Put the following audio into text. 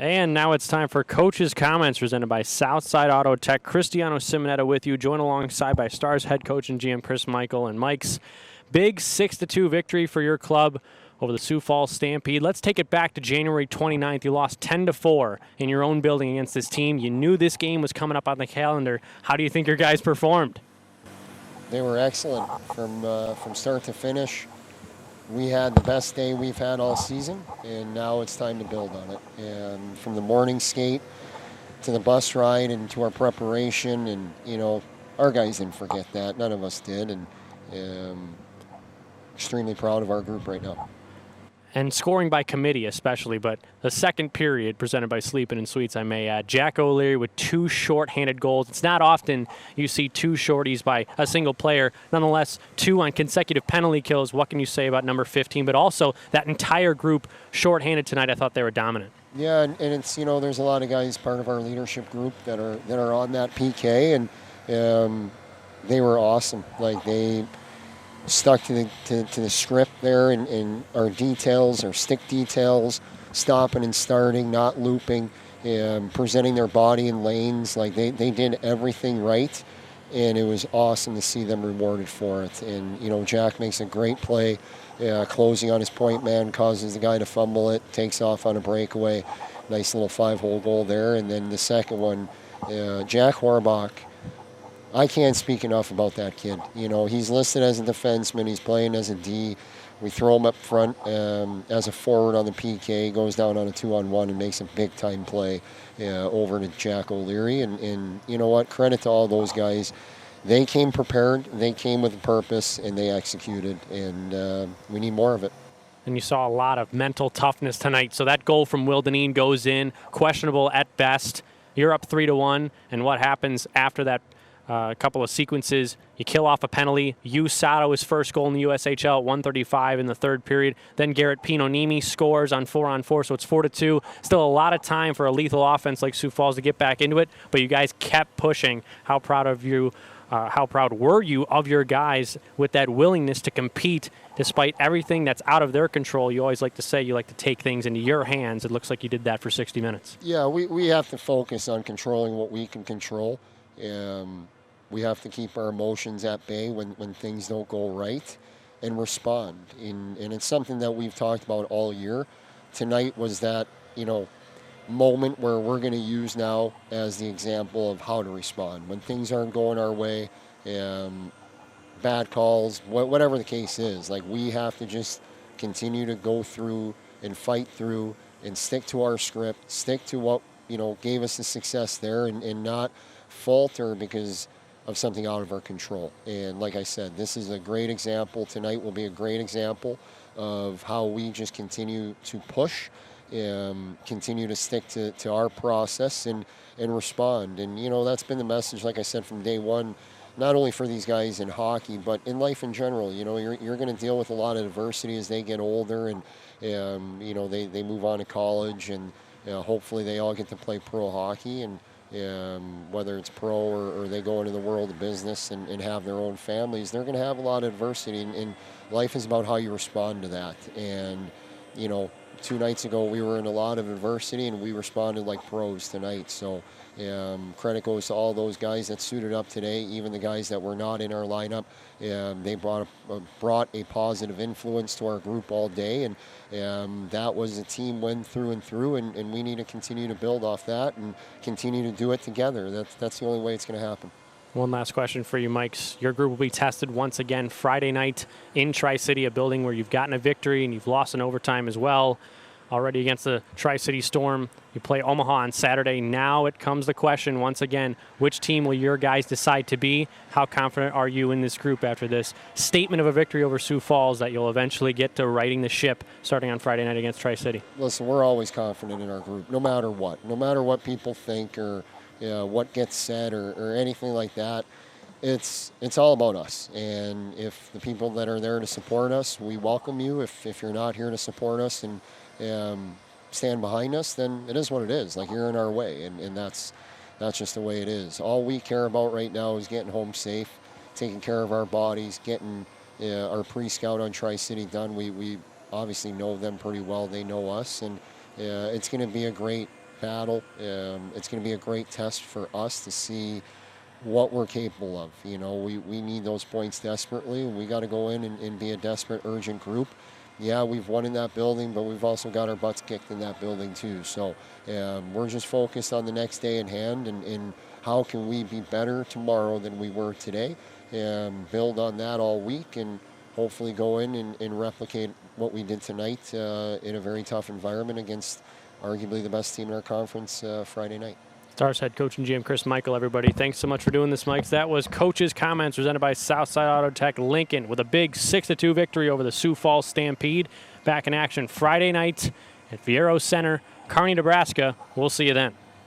And now it's time for Coach's Comments presented by Southside Auto Tech. Cristiano Simonetta with you, joined alongside by Stars head coach and GM Chris Michael. And Mike's big 6-2 victory for your club over the Sioux Falls Stampede. Let's take it back to January 29th. You lost 10-4 in your own building against this team. You knew this game was coming up on the calendar. How do you think your guys performed? They were excellent from start to finish. We had the best day we've had all season, and now it's time to build on it. And from the morning skate to the bus ride and to our preparation, and our guys didn't forget that. None of us did, and extremely proud of our group right now. And scoring by committee especially, but the second period presented by Sleepin' and Sweets, I may add. Jack O'Leary with 2 short-handed goals. It's not often you see 2 shorties by a single player. Nonetheless, 2 on consecutive penalty kills. What can you say about number 15? But also that entire group short-handed tonight, I thought they were dominant. Yeah, and it's, there's a lot of guys part of our leadership group that are on that PK, and they were awesome. Like, they stuck to the script there, and our details, our stick details, stopping and starting, not looping, presenting their body in lanes. Like, they did everything right, and it was awesome to see them rewarded for it. And Jack makes a great play, closing on his point man, causes the guy to fumble it, takes off on a breakaway. Nice little 5-hole goal there. And then the second one, Jack Horbach, I can't speak enough about that kid. He's listed as a defenseman. He's playing as a D. We throw him up front as a forward on the PK, goes down on a 2-on-1 and makes a big-time play over to Jack O'Leary. And you know what? Credit to all those guys. They came prepared, they came with a purpose, and they executed. And we need more of it. And you saw a lot of mental toughness tonight. So that goal from Will Dineen goes in, questionable at best. You're up 3-1, and what happens after that? A couple of sequences, you kill off a penalty. Yu Sato, his first goal in the USHL at 1:35 in the third period. Then Garrett Pinonimi scores on 4-on-4, so it's 4-2. Still a lot of time for a lethal offense like Sioux Falls to get back into it, but you guys kept pushing. How proud were you of your guys with that willingness to compete despite everything that's out of their control? You always like to say you like to take things into your hands. It looks like you did that for 60 minutes. Yeah, we have to focus on controlling what we can control. We have to keep our emotions at bay when things don't go right and respond. And it's something that we've talked about all year. Tonight was that, moment where we're going to use now as the example of how to respond. When things aren't going our way, bad calls, whatever the case is, like, we have to just continue to go through and fight through and stick to our script, stick to what, gave us the success there, and not falter because of something out of our control. And like I said, this is a great example. Tonight will be a great example of how we just continue to push, continue to stick to our process and respond. And, that's been the message, like I said, from day one, not only for these guys in hockey, but in life in general. You're going to deal with a lot of adversity as they get older, and they move on to college, and hopefully they all get to play pro hockey, and whether it's pro or they go into the world of business and have their own families, they're going to have a lot of adversity, and life is about how you respond to that. And 2 nights ago we were in a lot of adversity, and we responded like pros tonight. So credit goes to all those guys that suited up today, even the guys that were not in our lineup. They brought a positive influence to our group all day, and that was a team win through and through, and we need to continue to build off that and continue to do it together. That's the only way it's going to happen. One last question for you, Mike. Your group will be tested once again Friday night in Tri-City, a building where you've gotten a victory and you've lost in overtime as well. Already against the Tri-City Storm. You play Omaha on Saturday. Now it comes the question once again, which team will your guys decide to be? How confident are you in this group after this statement of a victory over Sioux Falls that you'll eventually get to righting the ship starting on Friday night against Tri-City? Listen, we're always confident in our group, no matter what. No matter what people think or what gets said or anything like that. It's all about us. And if the people that are there to support us, we welcome you. If you're not here to support us and stand behind us, then it is what it is. Like, you're in our way, and that's just the way it is. All we care about right now is getting home safe, taking care of our bodies, getting our pre-scout on Tri-City done. We obviously know them pretty well. They know us, and it's going to be a great battle. It's going to be a great test for us to see what we're capable of. You know, we need those points desperately. We got to go in and be a desperate, urgent group. Yeah, we've won in that building, but we've also got our butts kicked in that building too. So we're just focused on the next day in hand and how can we be better tomorrow than we were today, and build on that all week and hopefully go in and replicate what we did tonight in a very tough environment against arguably the best team in our conference Friday night. Stars head coach and GM Chris Michael, everybody. Thanks so much for doing this, Mike. That was Coach's Comments presented by Southside Auto Tech Lincoln with a big 6-2 victory over the Sioux Falls Stampede. Back in action Friday night at Viero Center, Kearney, Nebraska. We'll see you then.